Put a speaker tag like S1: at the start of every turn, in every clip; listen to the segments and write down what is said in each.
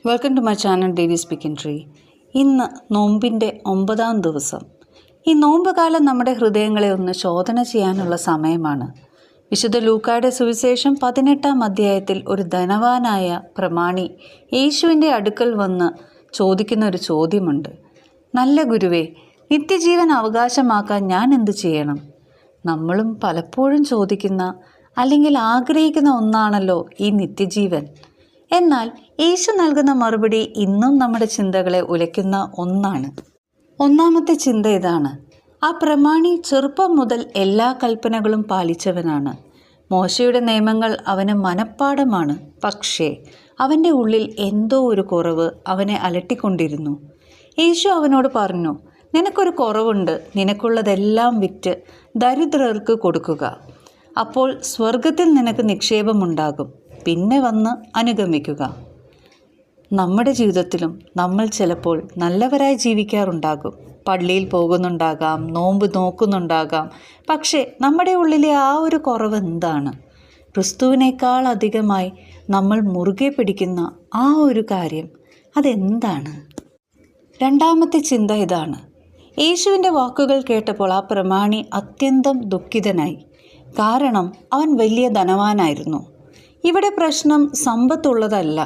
S1: Welcome to my channel daily speaking tree. ഇന്ന് നോമ്പിൻ്റെ 9-ാം ദിവസം. ഈ നോമ്പ് കാലം നമ്മുടെ ഹൃദയങ്ങളെ ഒന്ന് ശോധന ചെയ്യാനുള്ള സമയമാണ്. വിശുദ്ധ ലൂക്കായുടെ സുവിശേഷം 18-ാം അധ്യായത്തിൽ ഒരു ധനവാനായ പ്രമാണി യേശുവിൻ്റെ അടുക്കൽ വന്ന് ചോദിക്കുന്ന ഒരു ചോദ്യമുണ്ട്. നല്ല ഗുരുവേ, നിത്യജീവൻ അവകാശമാക്കാൻ ഞാൻ എന്ത് ചെയ്യണം? നമ്മളും പലപ്പോഴും ചോദിക്കുന്ന അല്ലെങ്കിൽ ആഗ്രഹിക്കുന്ന ഒന്നാണല്ലോ ഈ നിത്യജീവൻ. എന്നാൽ യേശു നൽകുന്ന മറുപടി ഇന്നും നമ്മുടെ ചിന്തകളെ ഉലയ്ക്കുന്ന ഒന്നാണ്. ഒന്നാമത്തെ ചിന്ത ഇതാണ്: ആ പ്രമാണി ചെറുപ്പം മുതൽ എല്ലാ കൽപ്പനകളും പാലിച്ചവനാണ്. മോശയുടെ നിയമങ്ങൾ അവന് മനഃപ്പാഠമാണ്. പക്ഷേ അവൻ്റെ ഉള്ളിൽ എന്തോ ഒരു കുറവ് അവനെ അലട്ടിക്കൊണ്ടിരുന്നു. യേശു അവനോട് പറഞ്ഞു, നിനക്കൊരു കുറവുണ്ട്. നിനക്കുള്ളതെല്ലാം വിറ്റ് ദരിദ്രർക്ക് കൊടുക്കുക. അപ്പോൾ സ്വർഗത്തിൽ നിനക്ക് നിക്ഷേപമുണ്ടാകും. പിന്നെ വന്ന് അനുഗമിക്കുക. നമ്മുടെ ജീവിതത്തിലും നമ്മൾ ചിലപ്പോൾ നല്ലവരായി ജീവിക്കാറുണ്ടാകും. പള്ളിയിൽ പോകുന്നുണ്ടാകാം, നോമ്പ് നോക്കുന്നുണ്ടാകാം. പക്ഷേ നമ്മുടെ ഉള്ളിലെ ആ ഒരു കുറവ് എന്താണ്? ക്രിസ്തുവിനേക്കാൾ അധികമായി നമ്മൾ മുറുകെ പിടിക്കുന്ന ആ ഒരു കാര്യം അതെന്താണ്? രണ്ടാമത്തെ ചിന്ത ഇതാണ്: യേശുവിൻ്റെ വാക്കുകൾ കേട്ടപ്പോൾ ആ പ്രമാണി അത്യന്തം ദുഃഖിതനായി. കാരണം അവൻ വലിയ ധനവാനായിരുന്നു. ഇവിടെ പ്രശ്നം സമ്പത്തുള്ളതല്ല,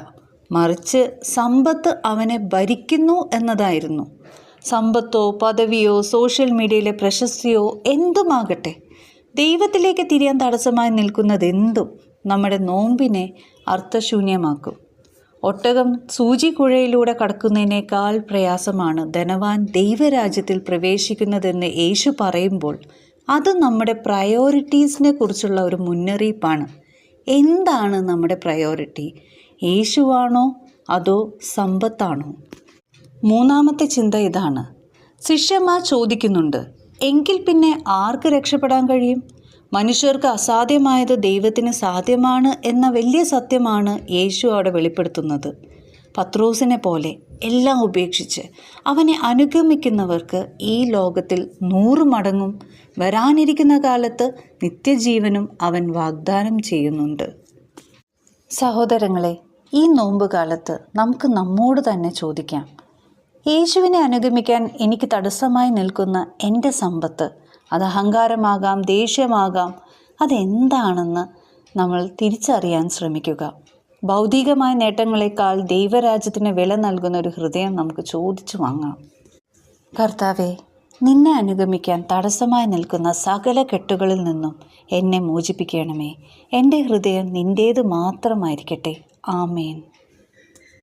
S1: മറിച്ച് സമ്പത്ത് അവനെ ഭരിക്കുന്നു എന്നതായിരുന്നു. സമ്പത്തോ പദവിയോ സോഷ്യൽ മീഡിയയിലെ പ്രശസ്തിയോ എന്തുമാകട്ടെ, ദൈവത്തിലേക്ക് തിരിയാൻ തടസ്സമായി നിൽക്കുന്നതെന്തും നമ്മുടെ നോമ്പിനെ അർത്ഥശൂന്യമാക്കും. ഒട്ടകം സൂചിക്കുഴയിലൂടെ കടക്കുന്നതിനേക്കാൾ പ്രയാസമാണ് ധനവാൻ ദൈവരാജ്യത്തിൽ പ്രവേശിക്കുന്നതെന്ന് യേശു പറയുമ്പോൾ അത് നമ്മുടെ പ്രയോറിറ്റീസിനെ കുറിച്ചുള്ള ഒരു മുന്നറിയിപ്പാണ്. എന്താണ് നമ്മുടെ പ്രയോറിറ്റി? യേശുവാണോ അതോ സമ്പത്താണോ? മൂന്നാമത്തെ ചിന്ത ഇതാണ്: ശിഷ്യന്മാർ ചോദിക്കുന്നുണ്ട്, എങ്കിൽ പിന്നെ ആർക്ക് രക്ഷപ്പെടാൻ കഴിയും? മനുഷ്യർക്ക് അസാധ്യമായത് ദൈവത്തിന് സാധ്യമാണ് എന്ന വലിയ സത്യമാണ് യേശു അവിടെ വെളിപ്പെടുത്തുന്നത്. പത്രോസിനെ പോലെ എല്ലാം ഉപേക്ഷിച്ച് അവനെ അനുഗമിക്കുന്നവർക്ക് ഈ ലോകത്തിൽ 100 മടങ്ങും വരാനിരിക്കുന്ന കാലത്ത് നിത്യജീവനും അവൻ വാഗ്ദാനം ചെയ്യുന്നുണ്ട്. സഹോദരങ്ങളെ, ഈ നോമ്പ് കാലത്ത് നമുക്ക് നമ്മോട് തന്നെ ചോദിക്കാം: യേശുവിനെ അനുഗമിക്കാൻ എനിക്ക് തടസ്സമായി നിൽക്കുന്ന എൻ്റെ സമ്പത്ത്, അത് അഹങ്കാരമാകാം, ദേഷ്യമാകാം, അതെന്താണെന്ന് നമ്മൾ തിരിച്ചറിയാൻ ശ്രമിക്കുക. ഭൗതികമായ നേട്ടങ്ങളെക്കാൾ ദൈവരാജ്യത്തിന് വില നൽകുന്ന ഒരു ഹൃദയം നമുക്ക് ചോദിച്ചു വാങ്ങാം. കർത്താവേ, നിന്നെ അനുഗമിക്കാൻ തടസ്സമായി നിൽക്കുന്ന സകല കെട്ടുകളിൽ നിന്നും എന്നെ മോചിപ്പിക്കണമേ. എൻ്റെ ഹൃദയം നിൻ്റേത് മാത്രമായിരിക്കട്ടെ. ആമേൻ.